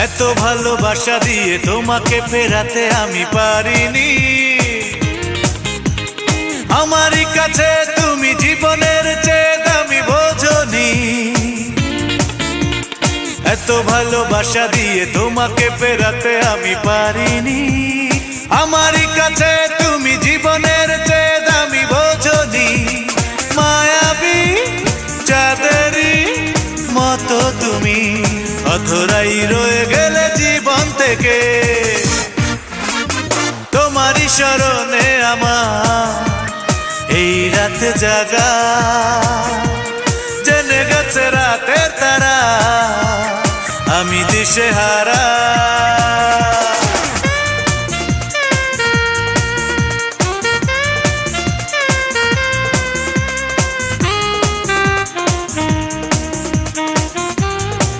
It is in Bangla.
এত ভালোবাসা দিয়ে তোমাকে ফেরাতে আমি পারিনি, আমারই কাছে তুমি জীবনের চেয়ে দামি বোঝনি। এত ভালোবাসা দিয়ে তোমাকে ফেরাতে আমি পারিনি, আমারই কাছে তুমি জীবনের চেয়ে দামি বোঝনি। মায়াবী চাঁদেরই মতো তুমি অধরাই রয়ে গেলে জীবন থেকে। তোমারই স্মরণে আমার এই রাত জাগা, জেনে গেছে রাতের তারা আমি দিশেহারা।